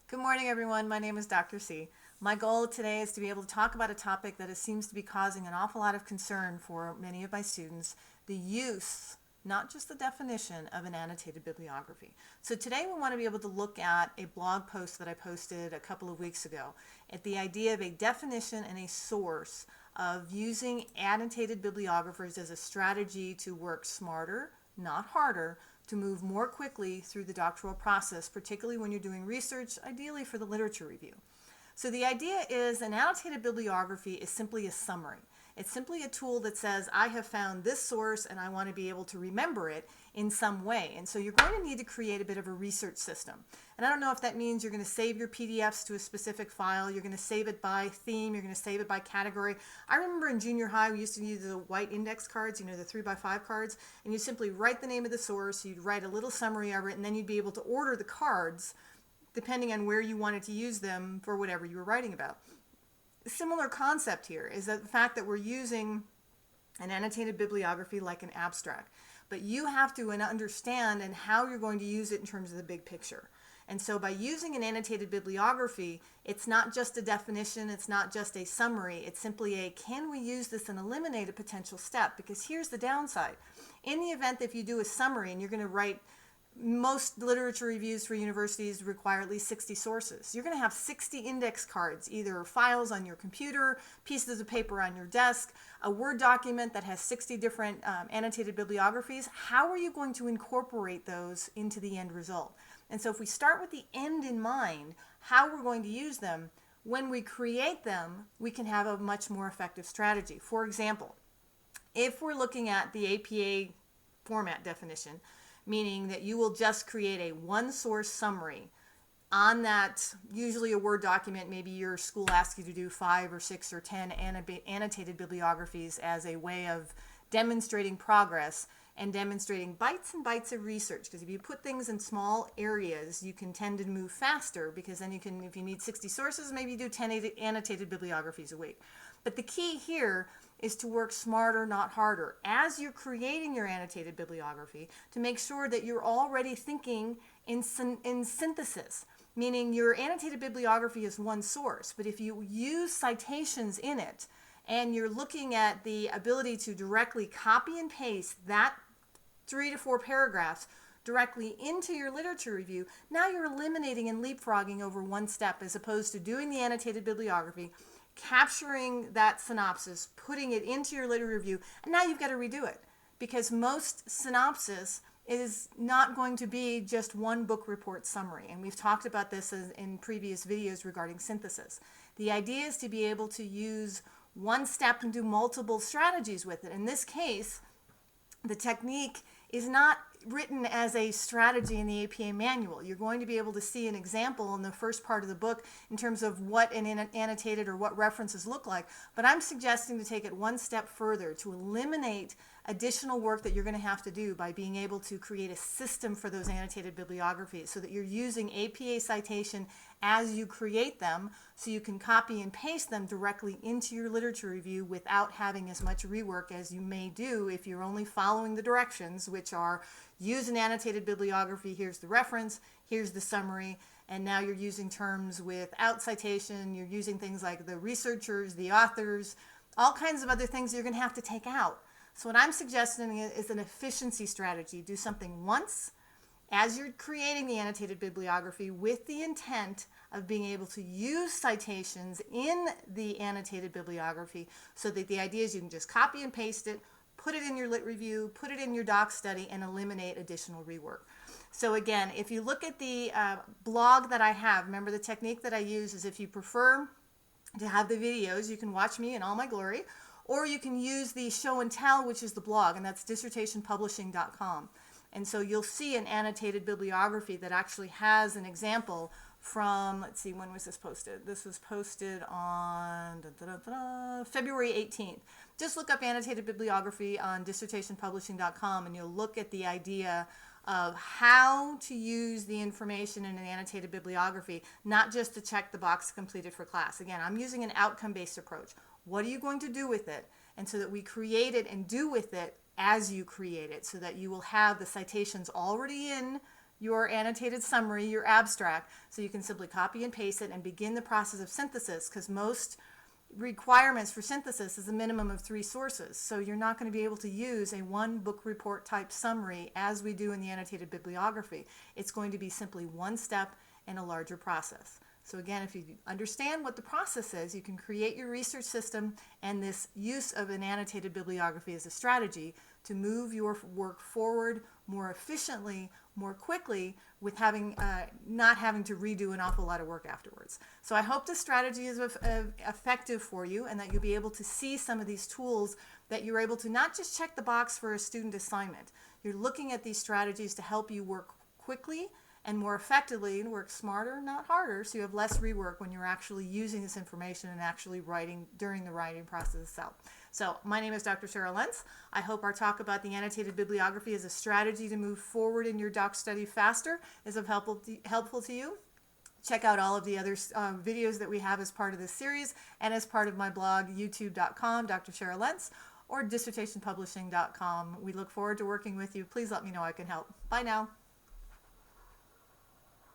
Good morning, everyone. My name is Dr. C. My goal today is to be able to talk about a topic that seems to be causing an awful lot of concern for many of my students, the use, not just the definition, of an annotated bibliography. So today we want to be able to look at a blog post that I posted a couple of weeks ago at the idea of a definition and a source of using annotated bibliographers as a strategy to work smarter, not harder, to move more quickly through the doctoral process, particularly when you're doing research, ideally for the literature review. So the idea is an annotated bibliography is simply a summary. It's simply a tool that says, I have found this source and I want to be able to remember it in some way. And so you're going to need to create a bit of a research system. And I don't know if that means you're going to save your PDFs to a specific file, you're going to save it by theme, you're going to save it by category. I remember in junior high we used to use the white index cards, the 3x5 cards, and you simply write the name of the source, you'd write a little summary of it, and then you'd be able to order the cards depending on where you wanted to use them for whatever you were writing about. A similar concept here is that the fact that we're using an annotated bibliography like an abstract, but you have to understand and how you're going to use it in terms of the big picture. And so by using an annotated bibliography, it's not just a definition, it's not just a summary, it's simply a, can we use this and eliminate a potential step? Because here's the downside. In the event that if you do a summary and you're going to write, most literature reviews for universities require at least 60 sources. You're going to have 60 index cards, either files on your computer, pieces of paper on your desk, a Word document that has 60 different annotated bibliographies. How are you going to incorporate those into the end result? And so if we start with the end in mind, how we're going to use them, when we create them, we can have a much more effective strategy. For example, if we're looking at the APA format definition, meaning that you will just create a one source summary on that, usually a Word document, maybe your school asks you to do 5 or 6 or 10 annotated bibliographies as a way of demonstrating progress and demonstrating bites and bites of research. Because if you put things in small areas, you can tend to move faster, because then you can, if you need 60 sources, maybe you do 10 annotated bibliographies a week. But the key here is to work smarter, not harder, as you're creating your annotated bibliography, to make sure that you're already thinking in synthesis, meaning your annotated bibliography is one source, but if you use citations in it and you're looking at the ability to directly copy and paste that 3 to 4 paragraphs directly into your literature review, now you're eliminating and leapfrogging over one step, as opposed to doing the annotated bibliography, capturing that synopsis, putting it into your literature review, and now you've got to redo it, because most synopsis is not going to be just one book report summary. And we've talked about this in previous videos regarding synthesis. The idea is to be able to use one step and do multiple strategies with it. In this case, the technique is not written as a strategy in the APA manual. You're going to be able to see an example in the first part of the book in terms of what an annotated or what references look like, but I'm suggesting to take it one step further, to eliminate additional work that you're going to have to do by being able to create a system for those annotated bibliographies, so that you're using APA citation as you create them, so you can copy and paste them directly into your literature review without having as much rework as you may do if you're only following the directions, which are use an annotated bibliography, here's the reference, here's the summary, and now you're using terms without citation, you're using things like the researchers, the authors, all kinds of other things you're going to have to take out. So what I'm suggesting is an efficiency strategy. Do something once as you're creating the annotated bibliography with the intent of being able to use citations in the annotated bibliography, so that the idea is you can just copy and paste it, put it in your lit review, put it in your doc study, and eliminate additional rework. So again, if you look at the blog that I have, remember the technique that I use is, if you prefer to have the videos, you can watch me in all my glory, or you can use the show and tell, which is the blog, and that's dissertationpublishing.com. And so you'll see an annotated bibliography that actually has an example from, let's see, when was this posted? This was posted on February 18th. Just look up annotated bibliography on dissertationpublishing.com, and you'll look at the idea of how to use the information in an annotated bibliography, not just to check the box completed for class. Again, I'm using an outcome-based approach. What are you going to do with it? And so that we create it and do with it as you create it, so that you will have the citations already in your annotated summary, your abstract, so you can simply copy and paste it and begin the process of synthesis, because most requirements for synthesis is a minimum of 3 sources. So you're not going to be able to use a one book report type summary as we do in the annotated bibliography. It's going to be simply one step in a larger process. So again, if you understand what the process is, you can create your research system, and this use of an annotated bibliography as a strategy to move your work forward more efficiently, more quickly, with not having to redo an awful lot of work afterwards. So I hope this strategy is effective for you, and that you'll be able to see some of these tools, that you're able to not just check the box for a student assignment. You're looking at these strategies to help you work quickly and more effectively, and work smarter, not harder, so you have less rework when you're actually using this information and actually writing during the writing process itself. So my name is Dr. Cheryl Lentz. I hope our talk about the annotated bibliography as a strategy to move forward in your doc study faster is helpful to you. Check out all of the other videos that we have as part of this series, and as part of my blog, youtube.com, Dr. Cheryl Lentz, or dissertationpublishing.com. We look forward to working with you. Please let me know I can help. Bye now.